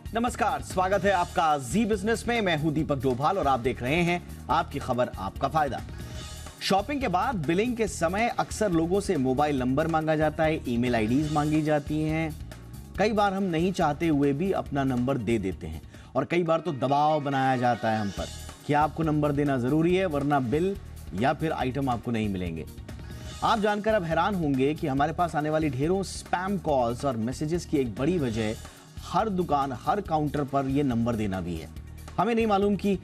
नमस्कार, स्वागत है आपका जी बिजनेस में। मैं हूं दीपक डोभाल और आप देख रहे हैं आपकी खबर आपका फायदा। शॉपिंग के बाद बिलिंग के समय अक्सर लोगों से मोबाइल नंबर मांगा जाता है, ईमेल आईडीज मांगी जाती हैं। कई बार हम नहीं चाहते हुए भी अपना नंबर दे देते हैं और कई बार तो दबाव बनाया जाता है हम पर कि आपको नंबर देना जरूरी है वरना बिल या फिर आइटम आपको नहीं मिलेंगे। आप जानकर अब हैरान होंगे कि हमारे पास आने वाली ढेरों स्पैम कॉल्स और मैसेजेस की एक बड़ी वजह हर दुकान, हर काउंटर पर यह नंबर देना भी है। हमें नहीं मालूम कि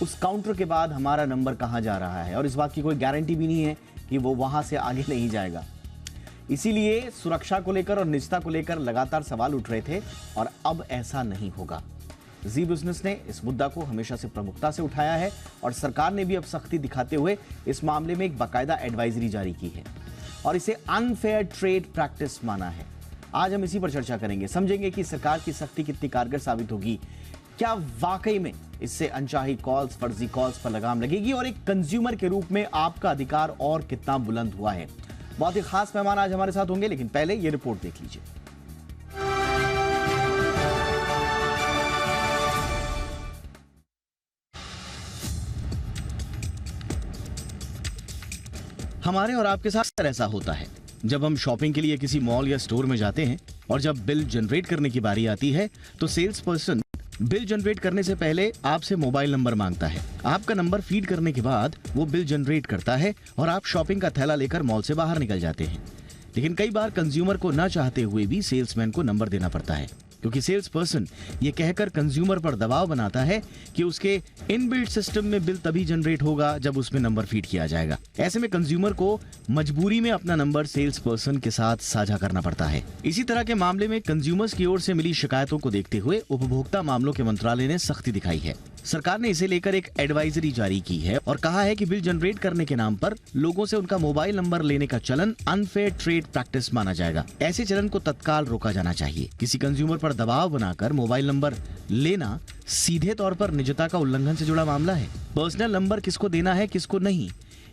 उस काउंटर के बाद हमारा नंबर कहां जा रहा है और इस बात की कोई गारंटी भी नहीं है कि वो वहां से आगे नहीं जाएगा। इसीलिए सुरक्षा को लेकर और निजता को लेकर लगातार सवाल उठ रहे थे और अब ऐसा नहीं होगा। जी बिजनेस ने इस मुद्दा को हमेशा से प्रमुखता से उठाया है और सरकार ने भी अब सख्ती दिखाते हुए इस मामले में एक बाकायदा एडवाइजरी जारी की है और इसे अनफेयर ट्रेड प्रैक्टिस माना है। आज हम इसी पर चर्चा करेंगे, समझेंगे कि सरकार की सख्ती कितनी कारगर साबित होगी। क्या वाकई में इससे अनचाही कॉल्स, फर्जी कॉल्स पर लगाम लगेगी और एक कंज्यूमर के रूप में आपका अधिकार और कितना बुलंद हुआ है। बहुत ही खास मेहमान आज हमारे साथ होंगे, लेकिन पहले ये रिपोर्ट देख लीजिए। हमारे और आपके साथ ऐसा होता है जब हम शॉपिंग के लिए किसी मॉल या स्टोर में जाते हैं और जब बिल जनरेट करने की बारी आती है तो सेल्स पर्सन बिल जनरेट करने से पहले आपसे मोबाइल नंबर मांगता है। आपका नंबर फीड करने के बाद वो बिल जनरेट करता है और आप शॉपिंग का थैला लेकर मॉल से बाहर निकल जाते हैं। लेकिन कई बार कंज्यूमर को ना चाहते हुए भी सेल्समैन को नंबर देना पड़ता है, क्योंकि सेल्स पर्सन ये कहकर कंज्यूमर पर दबाव बनाता है कि उसके इनबिल्ट सिस्टम में बिल तभी जनरेट होगा जब उसमें नंबर फीड किया जाएगा। ऐसे में कंज्यूमर को मजबूरी में अपना नंबर सेल्स पर्सन के साथ साझा करना पड़ता है। इसी तरह के मामले में कंज्यूमर्स की ओर से मिली शिकायतों को देखते हुए उपभोक्ता मामलों के मंत्रालय ने सख्ती दिखाई है। सरकार ने इसे लेकर एक एडवाइजरी जारी की है और कहा है कि बिल जनरेट करने के नाम पर लोगों से उनका मोबाइल नंबर लेने का चलन अनफेयर ट्रेड प्रैक्टिस माना जाएगा। ऐसे चलन को तत्काल रोका जाना चाहिए। किसी कंज्यूमर पर दबाव बनाकर मोबाइल नंबर लेना सीधे तौर पर निजता का उल्लंघन से जुड़ा मामला है। पर्सनल नंबर किसको देना है, किसको नहीं,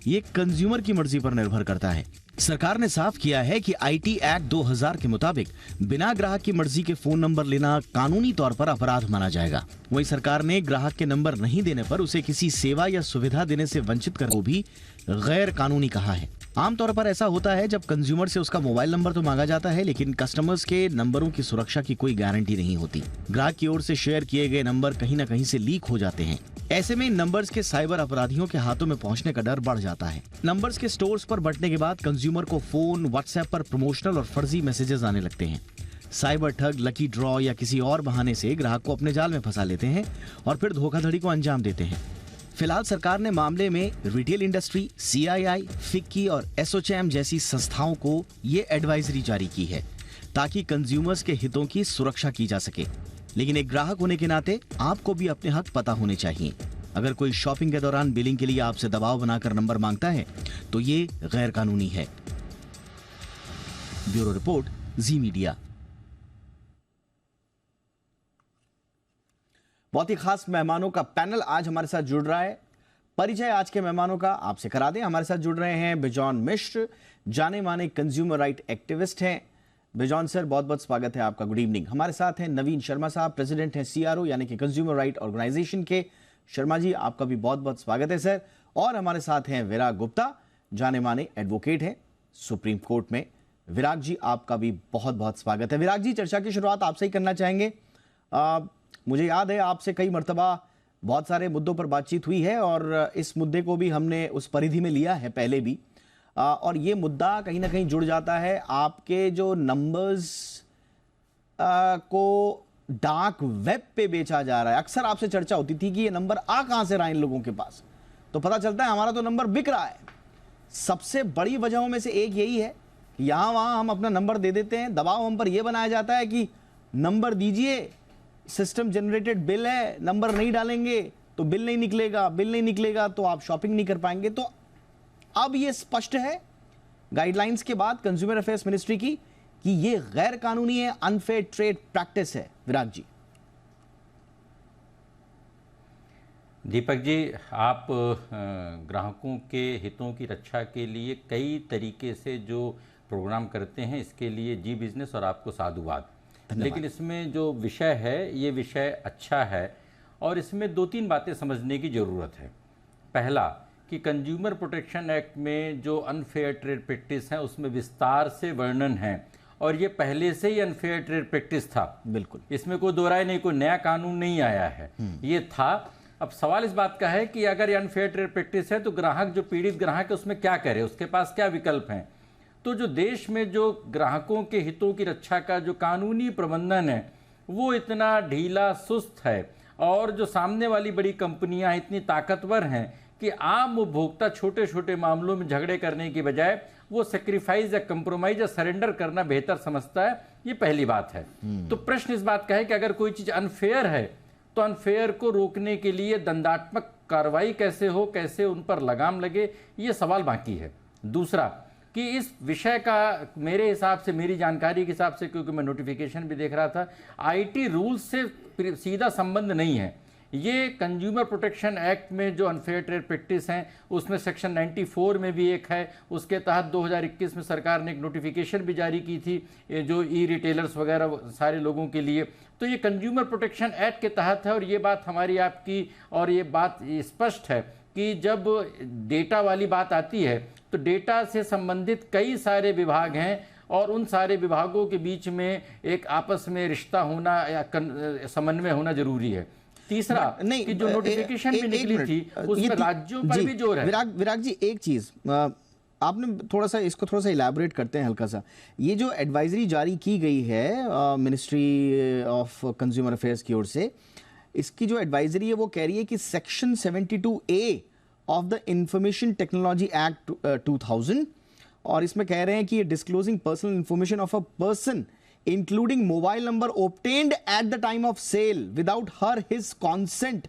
ये कंज्यूमर की मर्जी पर निर्भर करता है। सरकार ने साफ किया है कि आईटी एक्ट 2000 के मुताबिक बिना ग्राहक की मर्जी के फोन नंबर लेना कानूनी तौर पर अपराध माना जाएगा। वहीं सरकार ने ग्राहक के नंबर नहीं देने पर उसे किसी सेवा या सुविधा देने से वंचित करने को भी गैर कानूनी कहा है। आमतौर पर ऐसा होता है जब कंज्यूमर से उसका मोबाइल नंबर तो मांगा जाता है, लेकिन कस्टमर्स के नंबरों की सुरक्षा की कोई गारंटी नहीं होती। ग्राहक की ओर से शेयर किए गए नंबर कहीं न कहीं से लीक हो जाते हैं। ऐसे में इन नंबर्स के साइबर अपराधियों के हाथों में पहुंचने का डर बढ़ जाता है। नंबर्स के स्टोर्स पर बंटने के बाद कंज्यूमर को फोन, व्हाट्सएप पर प्रमोशनल और फर्जी मैसेजेस आने लगते हैं। साइबर ठग लकी ड्रॉ या किसी और बहाने से ग्राहक को अपने जाल में फंसा लेते हैं और फिर धोखाधड़ी को अंजाम देते हैं। फिलहाल सरकार ने मामले में रिटेल इंडस्ट्री, सीआईआई, फिक्की और एसोचैम जैसी संस्थाओं को ये एडवाइजरी जारी की है ताकि कंज्यूमर्स के हितों की सुरक्षा की जा सके। लेकिन एक ग्राहक होने के नाते आपको भी अपने हक पता होने चाहिए। अगर कोई शॉपिंग के दौरान बिलिंग के लिए आपसे दबाव बनाकर नंबर मांगता है तो ये गैर कानूनी है। ब्यूरो रिपोर्ट, जी मीडिया। बहुत ही खास मेहमानों का पैनल आज हमारे साथ जुड़ रहा है। परिचय आज के मेहमानों का आपसे करा दें। हमारे साथ जुड़ रहे हैं बिजॉन मिश्र, जाने माने कंज्यूमर राइट एक्टिविस्ट हैं। बिजॉन सर, बहुत बहुत स्वागत है आपका, गुड इवनिंग। हमारे साथ हैं नवीन शर्मा साहब, प्रेसिडेंट हैं सीआरओ यानी कि कंज्यूमर राइट ऑर्गेनाइजेशन के। शर्मा जी, आपका भी बहुत बहुत स्वागत है सर। और हमारे साथ हैं विराग गुप्ता, जाने माने एडवोकेट हैं सुप्रीम कोर्ट में। विराग जी, आपका भी बहुत बहुत स्वागत है। विराग जी, चर्चा की शुरुआत आपसे ही करना चाहेंगे। मुझे याद है आपसे कई मर्तबा बहुत सारे मुद्दों पर बातचीत हुई है और इस मुद्दे को भी हमने उस परिधि में लिया है पहले भी। और ये मुद्दा कहीं ना कहीं जुड़ जाता है आपके जो नंबर्स को डार्क वेब पे बेचा जा रहा है। अक्सर आपसे चर्चा होती थी कि ये नंबर आ कहां से रहा है इन लोगों के पास, तो पता चलता है हमारा तो नंबर बिक रहा है। सबसे बड़ी वजहों में से एक यही है कि यहां वहां हम अपना नंबर दे देते हैं, दबाव हम पर यह बनाया जाता है कि नंबर दीजिए, सिस्टम जनरेटेड बिल है, नंबर नहीं डालेंगे तो बिल नहीं निकलेगा, बिल नहीं निकलेगा तो आप शॉपिंग नहीं कर पाएंगे। तो अब यह स्पष्ट है गाइडलाइंस के बाद कंज्यूमर अफेयर्स मिनिस्ट्री की कि यह गैर कानूनी है, अनफेयर ट्रेड प्रैक्टिस है। विराग जी। दीपक जी, आप ग्राहकों के हितों की रक्षा के लिए कई तरीके से जो प्रोग्राम करते हैं, इसके लिए जी बिजनेस और आपको साधुवाद। लेकिन इसमें जो विषय है ये विषय अच्छा है और इसमें 2-3 बातें समझने की ज़रूरत है। पहला कि कंज्यूमर प्रोटेक्शन एक्ट में जो अनफेयर ट्रेड प्रैक्टिस है उसमें विस्तार से वर्णन है और ये पहले से ही अनफेयर ट्रेड प्रैक्टिस था। बिल्कुल, इसमें कोई दो राय नहीं, कोई नया कानून नहीं आया है, ये था। अब सवाल इस बात का है कि अगर ये अनफेयर ट्रेड प्रैक्टिस है तो ग्राहक, जो पीड़ित ग्राहक है, उसमें क्या करे, उसके पास क्या विकल्प हैं। तो जो देश में जो ग्राहकों के हितों की रक्षा का जो कानूनी प्रबंधन है वो इतना ढीला सुस्त है और जो सामने वाली बड़ी कंपनियां इतनी ताकतवर हैं कि आम उपभोक्ता छोटे छोटे मामलों में झगड़े करने की बजाय वो सेक्रीफाइस या कंप्रोमाइज या सरेंडर करना बेहतर समझता है। ये पहली बात है। तो प्रश्न इस बात का है कि अगर कोई चीज अनफेयर है तो अनफेयर को रोकने के लिए दंडात्मक कार्रवाई कैसे हो, कैसे उन पर लगाम लगे, ये सवाल बाकी है। दूसरा कि इस विषय का मेरे हिसाब से, मेरी जानकारी के हिसाब से, क्योंकि मैं नोटिफिकेशन भी देख रहा था, आईटी रूल्स से सीधा संबंध नहीं है। ये कंज्यूमर प्रोटेक्शन एक्ट में जो अनफेयर ट्रेड प्रैक्टिस हैं उसमें सेक्शन 94 में भी एक है, उसके तहत 2021 में सरकार ने एक नोटिफिकेशन भी जारी की थी जो ई रिटेलर्स वगैरह सारे लोगों के लिए। तो ये कंज्यूमर प्रोटेक्शन एक्ट के तहत है और ये बात हमारी आपकी, और ये बात स्पष्ट है कि जब डेटा वाली बात आती है तो डेटा से संबंधित कई सारे विभाग हैं और उन सारे विभागों के बीच में एक आपस में रिश्ता होना या समन्वय होना जरूरी है। तीसरा नहीं, कि जो नोटिफिकेशन भी निकली थी उसमें राज्यों पर भी जोर है। विराग जी, एक चीज आपने थोड़ा सा इसको थोड़ा सा इलैबोरेट करते हैं हल्का सा। ये जो एडवाइजरी जारी की गई है मिनिस्ट्री ऑफ कंज्यूमर अफेयर्स की ओर से, इसकी जो एडवाइजरी है वो कह रही है कि section 72A of the information technology act 2000, और इसमें कह रहे हैं कि disclosing personal information of a person including mobile number obtained at the time of sale without her his consent,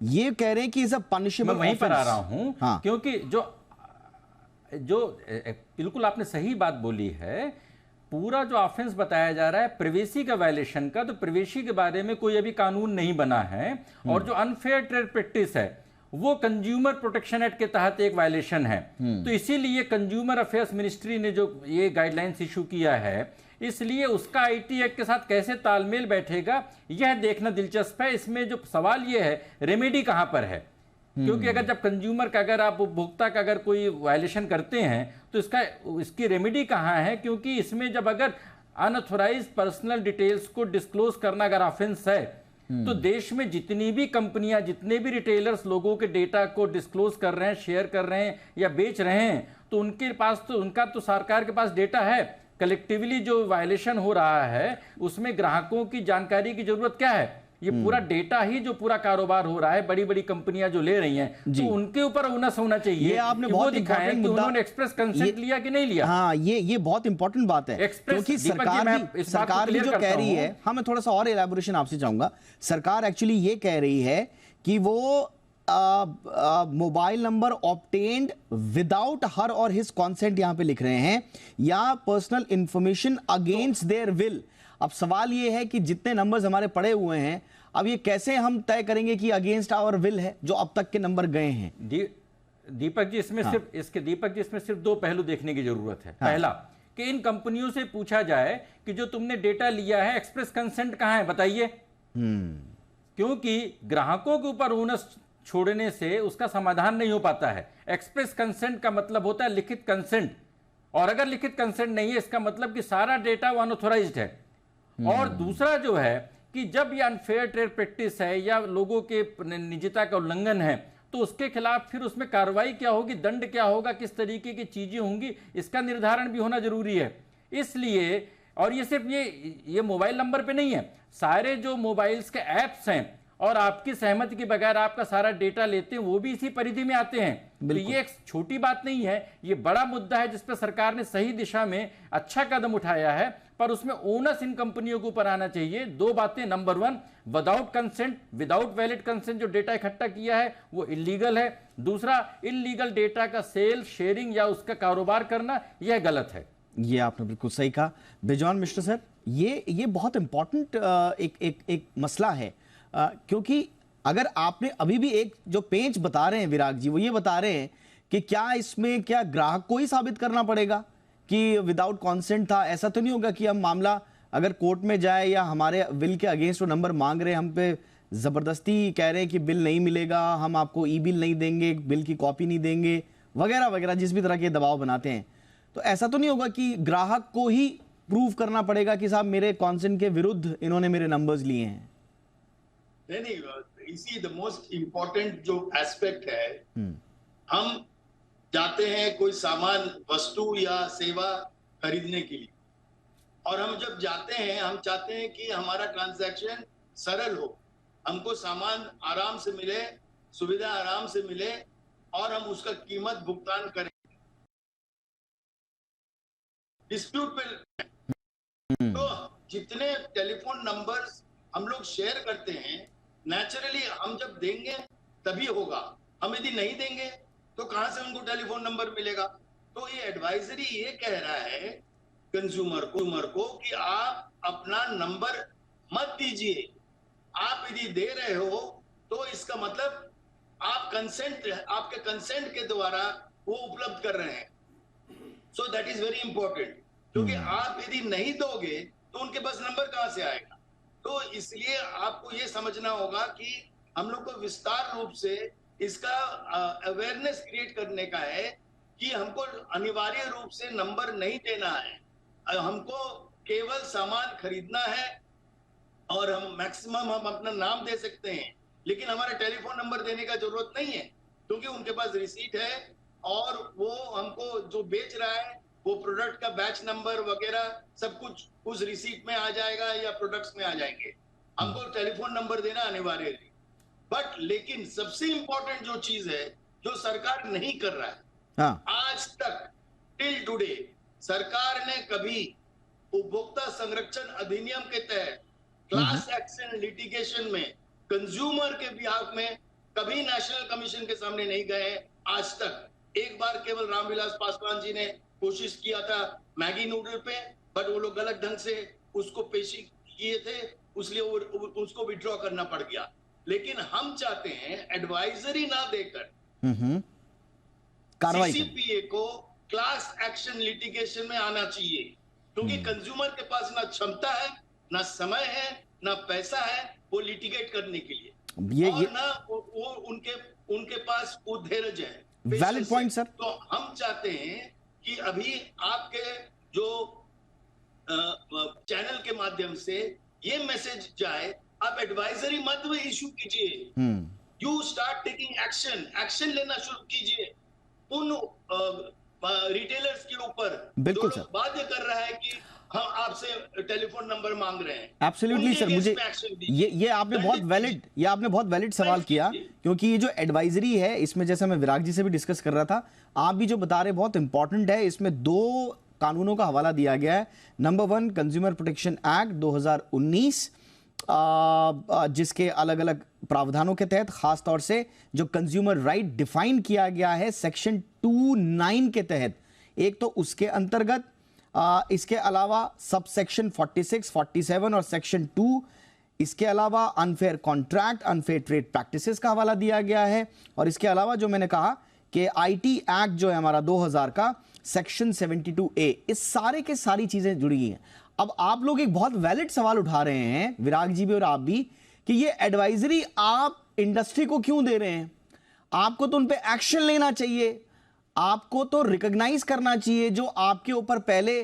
ये कह रहे हैं कि इज अ पनिशेबल। मैं वहीं पर आ रहा हूं। हाँ। क्योंकि जो बिल्कुल आपने सही बात बोली है, पूरा जो ऑफेंस बताया जा रहा है प्रिवेसी का वायलेशन का, तो प्रिवेसी के बारे में कोई अभी कानून नहीं बना है और जो अनफेयर ट्रेड प्रैक्टिस है वो कंज्यूमर प्रोटेक्शन एक्ट के तहत एक वायलेशन है। तो इसीलिए कंज्यूमर अफेयर्स मिनिस्ट्री ने जो ये गाइडलाइंस इशू किया है, इसलिए उसका आईटी एक्ट के साथ कैसे तालमेल बैठेगा यह देखना दिलचस्प है। इसमें जो सवाल ये है, रेमेडी कहां पर है, क्योंकि अगर जब कंज्यूमर का, अगर आप उपभोक्ता का अगर कोई वायलेशन करते हैं तो इसकी रेमेडी कहां है, क्योंकि इसमें जब अगर अनऑथोराइज पर्सनल डिटेल्स को डिस्क्लोज करना अगर ऑफेंस है तो देश में जितनी भी कंपनियां, जितने भी रिटेलर्स लोगों के डेटा को डिस्क्लोज कर रहे हैं, शेयर कर रहे हैं या बेच रहे हैं, तो उनके पास तो, उनका तो सरकार के पास डेटा है। कलेक्टिवली जो वायलेशन हो रहा है उसमें ग्राहकों की जानकारी की जरूरत क्या है, ये पूरा डेटा ही जो पूरा कारोबार हो रहा है, बड़ी बड़ी कंपनियां जो ले रही हैं, तो उनके ऊपर ओनस होना चाहिए। ये आपने वो बहुत दिखाएं कि उन्होंने एक्सप्रेस कंसेंट लिया कि नहीं लिया। हाँ, ये बहुत इंपॉर्टेंट बात है, क्योंकि सरकार भी जो कह रही है, हाँ मैं थोड़ा सा और एलैबोरेशन आपसे चाहूंगा। सरकार एक्चुअली ये कह रही है कि वो mobile number obtained without her और हिज कॉन्सेंट यहां पे लिख रहे हैं, या personal information against their will. अब सवाल ये है कि जितने नंबर्स हमारे पड़े हुए हैं, अब ये कैसे हम तय करेंगे कि अगेंस्ट आवर विल है जो अब तक के नंबर गए हैं। दीपक जी, इसमें सिर्फ दो पहलू देखने की जरूरत है। पहला कि इन कंपनियों से पूछा जाए कि जो तुमने डेटा लिया है एक्सप्रेस कंसेंट कहां है, बताइए। क्योंकि ग्राहकों के ऊपर ओनस छोड़ने से उसका समाधान नहीं हो पाता है। एक्सप्रेस कंसेंट का मतलब होता है लिखित कंसेंट, और अगर लिखित कंसेंट नहीं है इसका मतलब कि सारा डेटा अनऑथोराइज्ड है। और दूसरा जो है कि जब ये अनफेयर ट्रेड प्रैक्टिस है या लोगों के निजता का उल्लंघन है तो उसके खिलाफ फिर उसमें कार्रवाई क्या होगी, दंड क्या होगा, किस तरीके की चीजें होंगी, इसका निर्धारण भी होना जरूरी है। इसलिए, और ये सिर्फ ये मोबाइल नंबर पे नहीं है, सारे जो मोबाइल्स के ऐप्स हैं और आपकी सहमति के बगैर आपका सारा डेटा लेते हैं वो भी इसी परिधि में आते हैं। तो ये एक छोटी बात नहीं है, ये बड़ा मुद्दा है जिस पर सरकार ने सही दिशा में अच्छा कदम उठाया है, पर उसमें ओनस इन कंपनियों के ऊपर आना चाहिए। दो बातें, number 1, without consent, without valid consent जो डेटा इकट्ठा किया है वो इलीगल है। दूसरा, इलीगल डेटा का सेल, शेयरिंग या उसका कारोबार करना यह गलत है। ये आपने बिल्कुल सही कहा बिजॉन मिश्र सर। ये बहुत इंपॉर्टेंट एक मसला है, क्योंकि अगर आपने अभी भी एक जो पेंच बता रहे हैं विराग जी, वो ये बता रहे हैं कि क्या इसमें क्या ग्राहक को ही साबित करना पड़ेगा कि विदाउट कॉन्सेंट था। ऐसा तो नहीं होगा कि अब मामला अगर कोर्ट में जाए या हमारे बिल के अगेंस्ट वो नंबर मांग रहे हैं, हम पे जबरदस्ती कह रहे हैं कि बिल नहीं मिलेगा, हम आपको ई बिल नहीं देंगे, बिल की कॉपी नहीं देंगे, वगैरह वगैरह, जिस भी तरह के दबाव बनाते हैं, तो ऐसा तो नहीं होगा कि ग्राहक को ही प्रूव करना पड़ेगा कि साहब मेरे कॉन्सेंट के विरुद्ध इन्होंने मेरे नंबर्स लिए हैं? नहीं, इसी द मोस्ट इम्पोर्टेंट जो एस्पेक्ट है, हम जाते हैं कोई सामान, वस्तु या सेवा खरीदने के लिए, और हम जब जाते हैं हम चाहते हैं कि हमारा ट्रांजैक्शन सरल हो, हमको सामान आराम से मिले, सुविधा आराम से मिले और हम उसका कीमत भुगतान करें। डिस्प्यूट पे तो जितने टेलीफोन नंबर्स हम लोग शेयर करते हैं, नेचुरली हम जब देंगे तभी होगा, हम यदि नहीं देंगे तो कहां से उनको टेलीफोन नंबर मिलेगा? तो ये एडवाइजरी ये कह रहा है कंज्यूमर को कि आप अपना नंबर मत दीजिए। आप यदि दे रहे हो तो इसका मतलब आपके कंसेंट के द्वारा वो उपलब्ध कर रहे हैं। So that is very important, क्योंकि आप यदि नहीं दोगे तो उनके पास नंबर कहां से आएगा? तो इसलिए आपको ये समझना होगा कि हम लोग को विस्तार रूप से इसका अवेयरनेस क्रिएट करने का है कि हमको अनिवार्य रूप से नंबर नहीं देना है, हमको केवल सामान खरीदना है और हम मैक्सिमम हम अपना नाम दे सकते हैं, लेकिन हमारा टेलीफोन नंबर देने का जरूरत नहीं है, क्योंकि उनके पास रिसीट है और वो हमको जो बेच रहा है वो प्रोडक्ट का बैच नंबर वगैरह सब कुछ उस रिसीट में आ जाएगा या प्रोडक्ट्स में आ जाएंगे। हमको टेलीफोन नंबर देना अनिवार्य है। बट लेकिन सबसे इंपॉर्टेंट जो चीज है जो सरकार नहीं कर रहा है, हाँ। आज तक टिल टुडे सरकार ने कभी उपभोक्ता संरक्षण अधिनियम के तहत क्लास एक्शन लिटिगेशन में कंज्यूमर के बिहाफ में कभी नेशनल कमीशन के सामने नहीं गए आज तक। एक बार केवल रामविलास पासवान जी ने कोशिश किया था मैगी नूडल पे, बट वो लोग गलत ढंग से उसको पेशी किए थे, इसलिए उसको विड्रॉ करना पड़ गया। लेकिन हम चाहते हैं एडवाइजरी ना देकर कार्रवाई सीसीपीए को क्लास एक्शन लिटिगेशन में आना चाहिए, क्योंकि कंज्यूमर के पास ना क्षमता है, ना समय है, ना पैसा है वो लिटिगेट करने के लिए, और ना वो उनके पास वो धैर्य है। Valid point sir. तो हम चाहते हैं कि अभी आपके जो चैनल के माध्यम से ये मैसेज जाए, आप एडवाइजरी मत में इशू कीजिए, यू स्टार्ट टेकिंग एक्शन लेना शुरू कीजिए उन रिटेलर्स के ऊपर बिल्कुल जो सर बाध्य कर रहा है कि हम आपसे टेलीफोन नंबर मांग रहे हैं। एब्सोल्युटली सर, मुझे ये आपने बहुत वैलिड सवाल किया, क्योंकि ये जो एडवाइजरी है इसमें, जैसे मैं विराग जी से भी डिस्कस कर रहा था, आप भी जो बता रहे बहुत इंपॉर्टेंट है। इसमें दो कानूनों का हवाला दिया गया है। नंबर 1 कंज्यूमर प्रोटेक्शन एक्ट 2019, जिसके अलग अलग प्रावधानों के तहत खास तौर से जो कंज्यूमर राइट डिफाइन किया गया है सेक्शन 29 के तहत, एक तो उसके अंतर्गत, इसके अलावा सब सेक्शन 46, 47 और सेक्शन 2, इसके अलावा unfair contract, unfair trade practices का हवाला दिया गया है, और इसके अलावा जो मैंने कहा कि आईटी एक्ट जो है हमारा 2000 का सेक्शन 72A, इस सारे के सारी चीजें जुड़ी हैं। अब आप लोग एक बहुत वैलिड सवाल उठा रहे हैं, विराग जी भी और आप भी, कि ये एडवाइजरी आप इंडस्ट्री को क्यों दे रहे हैं? आपको तो उन पे एक्शन लेना चाहिए, आपको तो रिकॉग्नाइज करना चाहिए जो आपके ऊपर पहले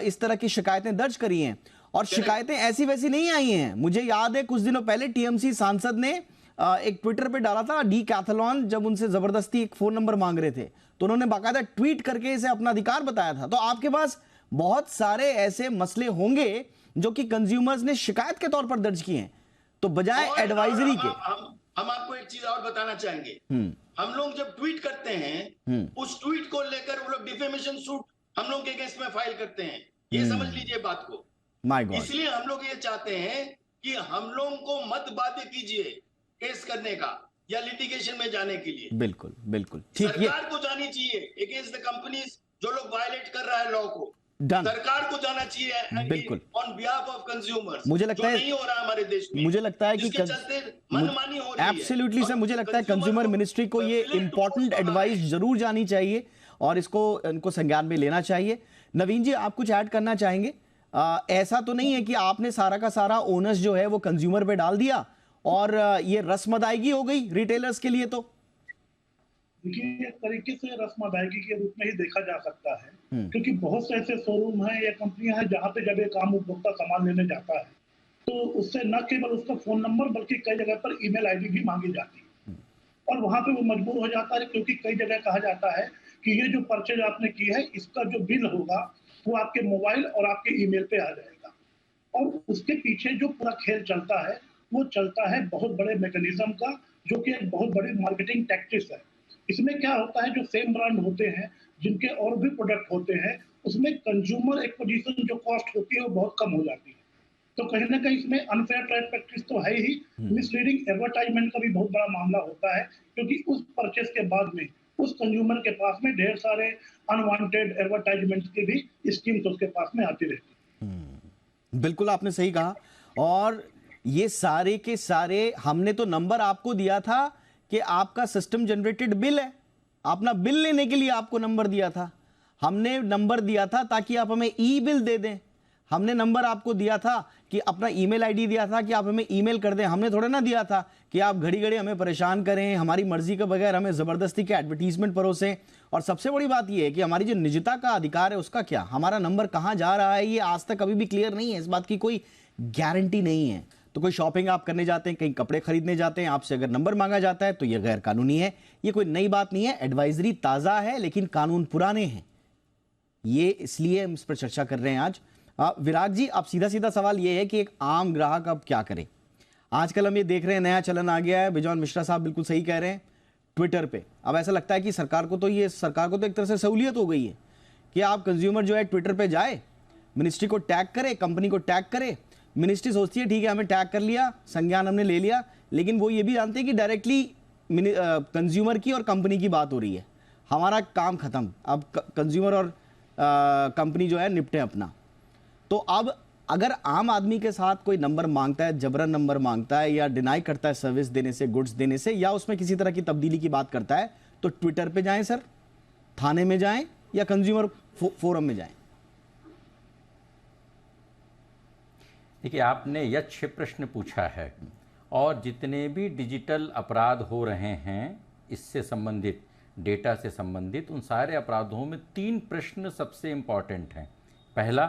इस तरह की शिकायतें दर्ज करी हैं, और शिकायतें ऐसी वैसी नहीं आई हैं। मुझे याद है कुछ दिनों पहले टीएमसी सांसद ने एक ट्विटर पे डाला था डीकैथलॉन, जब उनसे जबरदस्ती एक फोन नंबर मांग रहे थे, तो उन्होंने बाकायदा ट्वीट करके इसे अपना अधिकार बताया था। तो आपके पास बहुत सारे ऐसे मसले होंगे जो कि कंज्यूमर्स ने शिकायत के तौर पर दर्ज किए हैं, तो बजाय एडवाइजरी के हम आपको एक चीज और बताना चाहेंगे। हम लोग जब ट्वीट करते हैं उस ट्वीट को लेकर वो लोग डिफेमेशन सूट हम लोग के अगेंस्ट में फाइल करते हैं, ये समझ लीजिए बात को। My God. इसलिए हम लोग ये चाहते हैं कि हम लोगों को मत बाध्य कीजिए केस करने का या लिटिगेशन में जाने के लिए। बिल्कुल बिल्कुल ठीक। सरकार को जानी चाहिए अगेंस्ट द कंपनीज जो लोग वायलेट कर रहा है लॉ को, सरकार को जाना चाहिए बिल्कुल ऑन बिहाफ ऑफ कंज्यूमर्स। मुझे लगता है नहीं हो रहा हमारे देश में, मुझे लगता है कि मनमानी हो रही है। एब्सोल्युटली सर, मुझे लगता है कंज्यूमर मिनिस्ट्री को ये इंपॉर्टेंट एडवाइस जरूर जानी चाहिए और इनको संज्ञान में लेना चाहिए। नवीन जी, आप कुछ ऐड करना चाहेंगे? ऐसा तो नहीं है कि आपने सारा का सारा ओनस जो है वो कंज्यूमर पे डाल दिया और ये रस्म अदायगी हो गई रिटेलर्स के लिए? तो देखिए, एक तरीके से रस्म अदायगी के रूप में ही देखा जा सकता है, क्योंकि बहुत से ऐसे शोरूम हैं या कंपनियां हैं जहां पे जब एक आम उपभोक्ता सामान लेने जाता है तो उससे न केवल उसका फोन नंबर बल्कि कई जगह पर ईमेल आईडी भी मांगी जाती है और वहां पे वो मजबूर हो जाता है, क्योंकि कई जगह कहा जाता है कि ये जो परचेज आपने की है इसका जो बिल होगा वो आपके मोबाइल और आपके ईमेल पे आ जाएगा। और उसके पीछे जो पूरा खेल चलता है वो चलता है बहुत बड़े मैकेनिज्म का, जो कि एक बहुत बड़ी मार्केटिंग टैक्टिक्स है। इसमें क्या होता है, जो सेम ब्रांड होते हैं जिनके और भी प्रोडक्ट होते हैं उसमें कंज्यूमर एक्विजिशन जो कॉस्ट होती है वो बहुत कम हो जाती है। तो कहीं ना कहीं इसमें अनफेयर ट्रेड प्रैक्टिस तो है ही, मिसलीडिंग एडवर्टाइजमेंट का भी बहुत बड़ा मामला होता है, क्योंकि उस परचेस के बाद में उस कंज्यूमर के पास में ढेर सारे अनवांटेड एडवर्टाइजमेंट की भी स्कीम्स उसके पास में आती रहती है। बिल्कुल आपने सही कहा। और ये सारे के सारे हमने तो नंबर आपको दिया था कि आपका सिस्टम जनरेटेड बिल है, अपना बिल लेने के लिए आपको नंबर दिया था। हमने नंबर दिया था ताकि आप हमें ई बिल दे दें। हमने नंबर आपको दिया था कि अपना ईमेल आईडी दिया था कि आप हमें ईमेल कर दें। हमने थोड़ा ना दिया था कि आप घड़ी घड़ी हमें परेशान करें, हमारी मर्जी के बगैर हमें जबरदस्ती के एडवर्टीजमेंट परोसें। और सबसे बड़ी बात यह है कि हमारी जो निजता का अधिकार है उसका क्या, हमारा नंबर कहां जा रहा है ये आज तक कभी भी क्लियर नहीं है। इस बात की कोई गारंटी नहीं है। तो कोई शॉपिंग आप करने जाते हैं, कहीं कपड़े खरीदने जाते हैं, आपसे अगर नंबर मांगा जाता है तो यह गैर कानूनी है। ये कोई नई बात नहीं है, एडवाइजरी ताज़ा है लेकिन कानून पुराने हैं। ये इसलिए हम इस पर चर्चा कर रहे हैं आज। विराग जी, अब सीधा सीधा सवाल ये है कि एक आम ग्राहक अब क्या करे? आजकल हम ये देख रहे हैं, नया चलन आ गया है। बिजॉन मिश्रा साहब बिल्कुल सही कह रहे हैं, ट्विटर पे अब ऐसा लगता है कि सरकार को तो एक तरह से सहूलियत हो गई है कि आप कंज्यूमर जो है ट्विटर पे जाए, मिनिस्ट्री को टैग करे, कंपनी को टैग करे। मिनिस्ट्री सोचती है ठीक है हमें टैग कर लिया, संज्ञान हमने ले लिया, लेकिन वो ये भी जानते हैं कि डायरेक्टली कंज्यूमर की और कंपनी की बात हो रही है, हमारा काम खत्म। अब कंज्यूमर और कंपनी जो है निपटे अपना। तो अब अगर आम आदमी के साथ कोई नंबर मांगता है, जबरन नंबर मांगता है या डिनाई करता है सर्विस देने से, गुड्स देने से, या उसमें किसी तरह की तब्दीली की बात करता है, तो ट्विटर पे जाएं सर, थाने में जाएं या कंज्यूमर फोरम में जाएं? देखिए, आपने यह 6 प्रश्न पूछा है और जितने भी डिजिटल अपराध हो रहे हैं इससे संबंधित, डेटा से संबंधित, उन सारे अपराधों में 3 प्रश्न सबसे इंपॉर्टेंट हैं। पहला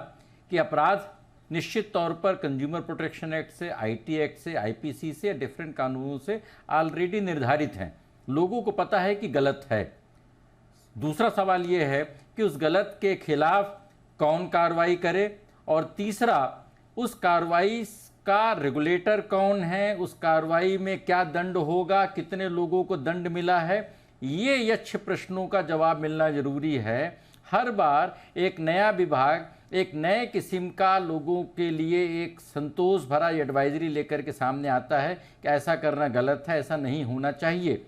कि अपराध निश्चित तौर पर कंज्यूमर प्रोटेक्शन एक्ट से, आईटी एक्ट से, आईपीसी से, डिफरेंट कानूनों से ऑलरेडी निर्धारित हैं, लोगों को पता है कि गलत है। दूसरा सवाल ये है कि उस गलत के खिलाफ कौन कार्रवाई करे, और तीसरा उस कार्रवाई का रेगुलेटर कौन है, उस कार्रवाई में क्या दंड होगा, कितने लोगों को दंड मिला है। ये यक्ष प्रश्नों का जवाब मिलना जरूरी है। हर बार एक नया विभाग एक नए किस्म का लोगों के लिए एक संतोष भरा एडवाइजरी लेकर के सामने आता है कि ऐसा करना गलत है, ऐसा नहीं होना चाहिए।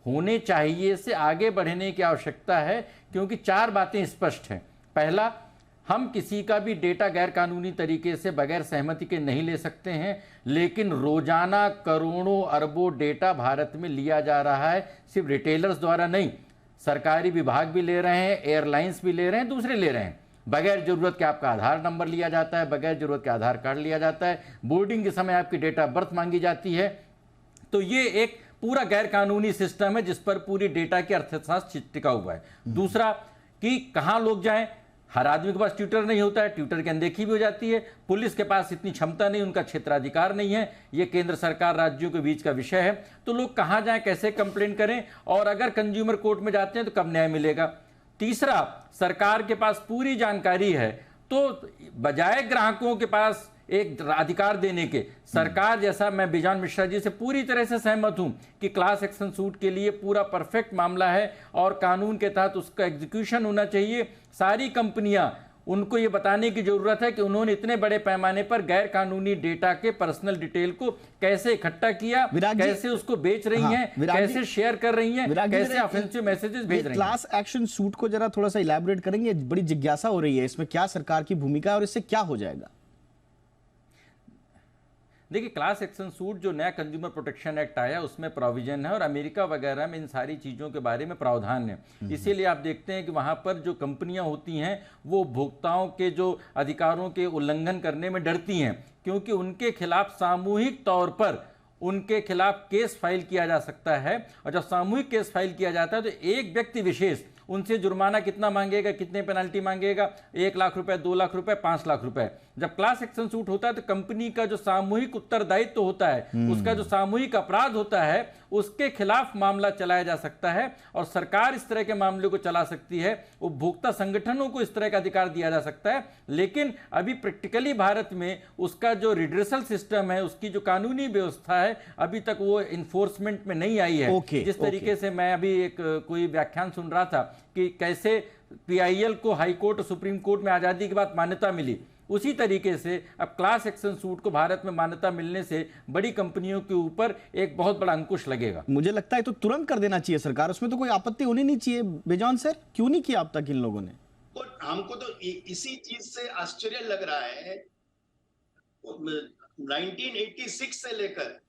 होने चाहिए से आगे बढ़ने की आवश्यकता है, क्योंकि 4 बातें स्पष्ट हैं। पहला, हम किसी का भी डेटा गैर कानूनी तरीके से बगैर सहमति के नहीं ले सकते हैं, लेकिन रोजाना करोड़ों अरबों डेटा भारत में लिया जा रहा है। सिर्फ रिटेलर्स द्वारा नहीं, सरकारी विभाग भी ले रहे हैं, एयरलाइंस भी ले रहे हैं, दूसरे ले रहे हैं। बगैर जरूरत के आपका आधार नंबर लिया जाता है, बगैर जरूरत के आधार कार्ड लिया जाता है, बोर्डिंग के समय आपकी डेट ऑफ बर्थ मांगी जाती है। तो ये एक पूरा गैर कानूनी सिस्टम है जिस पर पूरी डेटा की अर्थशास्त्र टिका हुआ है। दूसरा कि कहां लोग जाएं, हर आदमी के पास ट्विटर नहीं होता है, ट्विटर की अनदेखी भी हो जाती है, पुलिस के पास इतनी क्षमता नहीं, उनका क्षेत्राधिकार नहीं है, ये केंद्र सरकार राज्यों के बीच का विषय है। तो लोग कहां जाएं, कैसे कंप्लेंट करें, और अगर कंज्यूमर कोर्ट में जाते हैं तो कब न्याय मिलेगा। तीसरा, सरकार के पास पूरी जानकारी है, तो बजाय ग्राहकों के पास एक अधिकार देने के, सरकार, जैसा मैं बिजॉन मिश्रा जी से पूरी तरह से सहमत हूं कि क्लास एक्शन सूट के लिए पूरा परफेक्ट मामला है और कानून के तहत उसका एग्जीक्यूशन होना चाहिए। सारी कंपनियां, उनको ये बताने की जरूरत है कि उन्होंने इतने बड़े पैमाने पर गैर कानूनी डेटा के पर्सनल डिटेल को कैसे इकट्ठा किया, कैसे उसको बेच रही हैं, कैसे शेयर कर रही हैं, कैसे ऑफेंसिव मैसेजेस भेज रही हैं। क्लास एक्शन सूट को जरा थोड़ा सा इलैबोरेट करेंगे, बड़ी जिज्ञासा हो रही है इसमें, क्या सरकार की भूमिका है और इससे क्या हो जाएगा? देखिए, क्लास एक्शन सूट जो नया कंज्यूमर प्रोटेक्शन एक्ट आया उसमें प्रोविजन है और अमेरिका वगैरह में इन सारी चीज़ों के बारे में प्रावधान है। इसीलिए आप देखते हैं कि वहाँ पर जो कंपनियाँ होती हैं वो उपभोक्ताओं के जो अधिकारों के उल्लंघन करने में डरती हैं, क्योंकि उनके खिलाफ सामूहिक तौर पर उनके खिलाफ केस फाइल किया जा सकता है। और जब सामूहिक केस फाइल किया जाता है तो एक व्यक्ति विशेष उनसे जुर्माना कितना मांगेगा, कितने पेनल्टी मांगेगा, 1 लाख रुपए, 2 लाख रुपए, 5 लाख रुपए। जब क्लास एक्शन सूट होता है तो कंपनी का जो सामूहिक उत्तरदायित्व होता है, उसका जो सामूहिक अपराध होता है, उसके खिलाफ मामला चलाया जा सकता है और सरकार इस तरह के मामले को चला सकती है। उपभोक्ता संगठनों को इस तरह का अधिकार दिया जा सकता है। लेकिन अभी प्रैक्टिकली भारत में उसका जो रिड्रेसल सिस्टम है, उसकी जो कानूनी व्यवस्था है, अभी तक वो इन्फोर्समेंट में नहीं आई है। जिस तरीके से मैं अभी एक कोई व्याख्यान सुन रहा था कि कैसे पीआईएल को हाई कोर्ट और सुप्रीम कोर्ट में आजादी के बाद मान्यता मिली, उसी तरीके से अब क्लास एक्शन सूट को भारत में मान्यता मिलने से बड़ी कंपनियों के ऊपर एक बहुत बड़ा अंकुश लगेगा। मुझे लगता है तो तुरंत कर देना चाहिए सरकार, उसमें तो कोई आपत्ति होनी नहीं चाहिए। बेजान सर, क्यों नहीं किया अब तक इन लोगों ने? हमको तो इसी चीज से आश्चर्य लग रहा है। 1986 से लेकर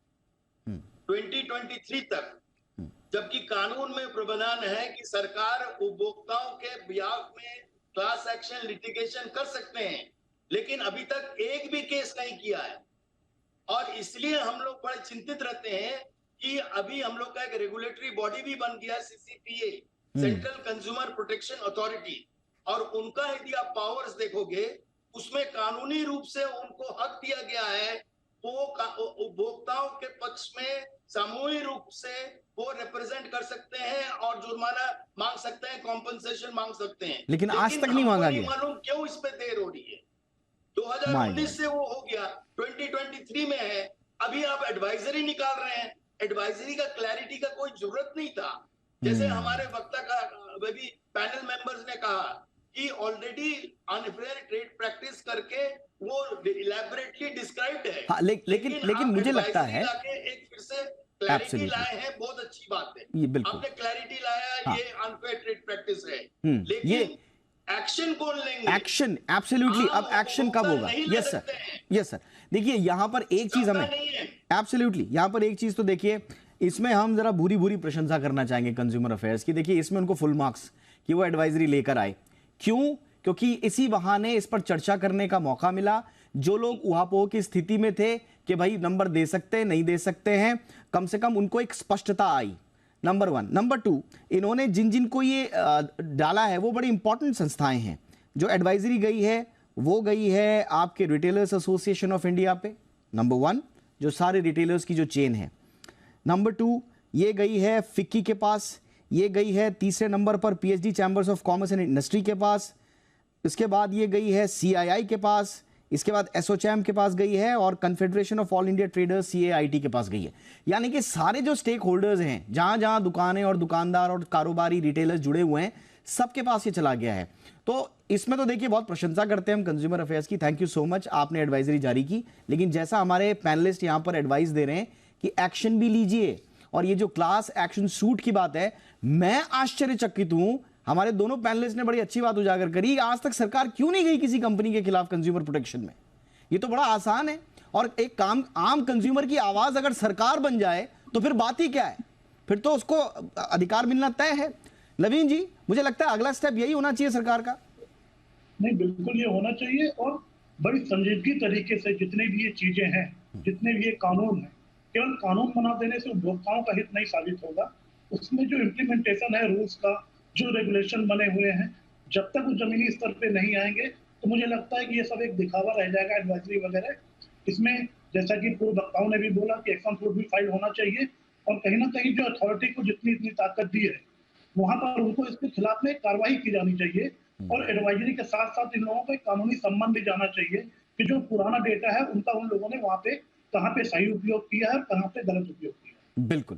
2023 तक, जबकि कानून में प्रावधान है कि सरकार उपभोक्ताओं के बिहाफ में क्लास एक्शन लिटिगेशन कर सकते हैं, लेकिन अभी तक एक भी केस नहीं किया है। और इसलिए हम लोग बड़े चिंतित रहते हैं कि अभी हम लोग का एक रेगुलेटरी बॉडी भी बन गया, CCPA, central consumer protection authority, और उनका यदि आप पावर्स देखोगे उसमें कानूनी रूप से उनको हक दिया गया है, वो उपभोक्ताओं के पक्ष में सामूहिक रूप से वो रिप्रेजेंट कर सकते हैं और जुर्माना मांग सकते हैं, कॉम्पनसेशन मांग सकते हैं। लेकिन आज तक नहीं मांगा गया। मालूम क्यों इस पे देर हो रही है। 2019 से वो हो गया, 2023 में है, अभी आप एडवाइजरी निकाल रहे हैं। एडवाइजरी का क्लैरिटी का कोई जरूरत नहीं था। जैसे हमारे वक्ता का भी पैनल मेंबर्स ने कहा कि ऑलरेडी अनफेयर ट्रेड प्रैक्टिस करके वो इलैबोरेटली डिस्क्राइब्ड है। हाँ, लेकिन मुझे लगता है एक फिर से क्लैरिटी लाए हैं, बहुत अच्छी बात है। ये बिल्कुल आपने क्लैरिटी लाया, हाँ, ये अनफेयर ट्रेड प्रैक्टिस है, ये लेकिन एक्शन कौन लेंगे? एक्शन एब्सोल्युटली, अब एक्शन कब होगा? Yes sir, yes sir. देखिए यहाँ पर एक चीज हमें एब्सोल्युटली, यहाँ पर एक चीज तो देखिए, इसमें हम जरा भूरी भूरी प्रशंसा करना चाहेंगे कंज्यूमर अफेयर्स की। देखिए इसमें उनको फुल मार्क्स कि वो एडवाइजरी लेकर आए। क्यों? क्योंकि इसी बहाने इस पर चर्चा करने का मौका मिला। जो लोग उहापोह की स्थिति में थे कि भाई नंबर दे सकते हैं नहीं दे सकते हैं, कम से कम उनको एक स्पष्टता आई, नंबर 1। नंबर 2, इन्होंने जिन जिन को ये डाला है वो बड़ी इंपॉर्टेंट संस्थाएं हैं। जो एडवाइजरी गई है वो गई है आपके रिटेलर्स एसोसिएशन ऑफ इंडिया पे, नंबर 1, जो सारे रिटेलर्स की जो चेन है। नंबर 2, ये गई है फिक्की के पास, ये गई है तीसरे नंबर पर PhD chambers of commerce and industry के पास, इसके बाद ये गई है सीआईआई के पास, इसके बाद एसोचैम के पास गई है और Confederation of All India Traders CAIT के पास गई है। यानी कि सारे जो स्टेक होल्डर्स हैं, जहां जहां दुकानें और दुकानदार और कारोबारी रिटेलर्स जुड़े हुए हैं, सबके पास ये चला गया है। तो इसमें तो देखिए बहुत प्रशंसा करते हैं हम कंज्यूमर अफेयर्स की, थैंक यू सो मच, आपने एडवाइजरी जारी की। लेकिन जैसा हमारे पैनलिस्ट यहां पर एडवाइस दे रहे हैं कि एक्शन भी लीजिए, और ये जो क्लास एक्शन सूट की बात है, मैं आश्चर्यचकित हूं। हमारे दोनों पैनलिस्ट ने बड़ी अच्छी बात उजागर करी, आज तक सरकार क्यों नहीं गई किसी कंपनी के खिलाफ कंज्यूमर प्रोटेक्शन में। ये तो बड़ा आसान है, और एक काम, आम कंज्यूमर की आवाज अगर सरकार बन जाए तो फिर बात ही क्या है, फिर तो उसको अधिकार मिलना तय है। लवीन जी, मुझे लगता है अगला स्टेप यही होना चाहिए सरकार का। नहीं, बिल्कुल ये होना चाहिए, और बड़ी संजीदगी तरीके से जितने भी ये चीजें हैं, जितने भी ये कानून है, केवल कानून बना देने से उपभोक्ताओं का हित नहीं साबित होगा। उसमें जो इम्प्लीमेंटेशन है रूल्स का, जो रेगुलेशन बने हुए हैं, जब तक वो जमीनी स्तर पे नहीं आएंगे तो मुझे लगता है कि ये सब एक दिखावा रह जाएगा, एडवाइजरी वगैरह। इसमें जैसा कि पूर्व वक्ताओं ने भी बोला कि एक्शन सूट भी फाइल होना चाहिए, और कहीं ना कहीं जो अथॉरिटी को जितनी इतनी ताकत दी है वहां पर उनको इसके खिलाफ में कार्रवाई की जानी चाहिए। और एडवाइजरी के साथ साथ इन लोगों को एक कानूनी सम्मान भी जाना चाहिए कि जो पुराना डेटा है उनका उन लोगों ने वहां पे कहाँ पे सही उपयोग किया है और कहाँ पे गलत उपयोग किया है। बिल्कुल,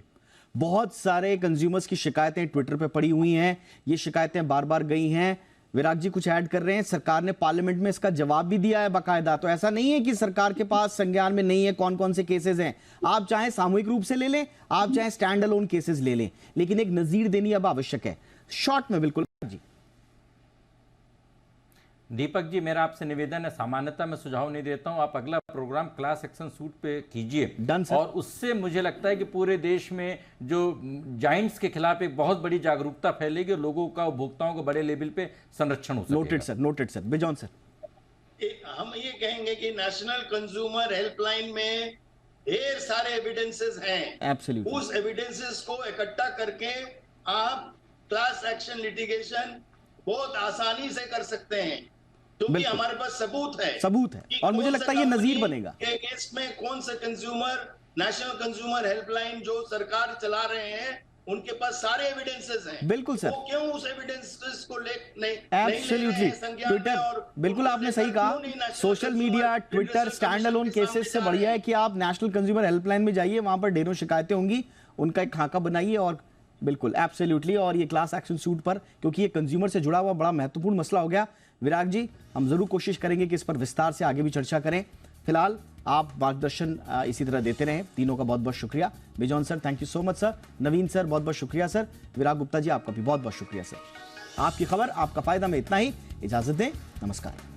बहुत सारे कंज्यूमर्स की शिकायतें ट्विटर पे पड़ी हुई हैं, ये शिकायतें बार बार गई हैं। विराट जी कुछ ऐड कर रहे हैं, सरकार ने पार्लियामेंट में इसका जवाब भी दिया है बाकायदा, तो ऐसा नहीं है कि सरकार के पास संज्ञान में नहीं है कौन कौन से केसेस हैं। आप चाहे सामूहिक रूप से ले लें, आप चाहे स्टैंड अलोन केसेस ले लें, लेकिन एक नजीर देनी अब आवश्यक है। शॉर्ट में बिल्कुल जी। दीपक जी, मेरा आपसे निवेदन है, सामान्यतः मैं सुझाव नहीं देता हूं, आप अगला प्रोग्राम क्लास एक्शन सूट पे कीजिए। Done, sir. और उससे मुझे लगता है कि पूरे देश में जो जाइंट्स के खिलाफ एक बहुत बड़ी जागरूकता फैलेगी और लोगों का, उपभोक्ताओं को बड़े लेवल पे संरक्षण हो सकेगा। Noted sir. बिजॉन सर, हम ये कहेंगे कि नेशनल कंज्यूमर हेल्पलाइन में ढेर सारे एविडेंसेस हैं। एब्सोल्युटली, उस एविडेंसेस को इकट्ठा करके आप क्लास एक्शन लिटिगेशन बहुत आसानी से कर सकते हैं, क्योंकि बिल्कुल। हमारे पास सबूत है और कि मुझे कौन लगता सा है ये नजीर कंपनी बनेगा के केस में कौन सा कंज्यूमर, नेशनल कंज्यूमर हेल्पलाइन जो सरकार चला रहे हैं, उनके पास सारे एविडेंसेस हैं। बिल्कुल सर। वो क्यों उस एविडेंसेस को एब्सोल्युटली, ट्विटर, बिल्कुल आपने सही कहा, social media, Twitter, stand alone cases से बढ़िया है कि आप नेशनल कंज्यूमर हेल्पलाइन में जाइए, वहां पर ढेरों शिकायतें होंगी, उनका एक खाका बनाइए। और बिल्कुल एब्सोल्युटली, और ये क्लास एक्शन सूट पर, क्योंकि ये कंज्यूमर से जुड़ा हुआ बड़ा महत्वपूर्ण मसला हो गया। विराग जी, हम जरूर कोशिश करेंगे कि इस पर विस्तार से आगे भी चर्चा करें। फिलहाल आप मार्गदर्शन इसी तरह देते रहें। तीनों का बहुत बहुत शुक्रिया। Bison sir, thank you so much sir. Naveen sir, बहुत बहुत शुक्रिया सर। विराग गुप्ता जी, आपका भी बहुत बहुत शुक्रिया सर। आपकी खबर, आपका फायदा में इतना ही। इजाजत दें, नमस्कार।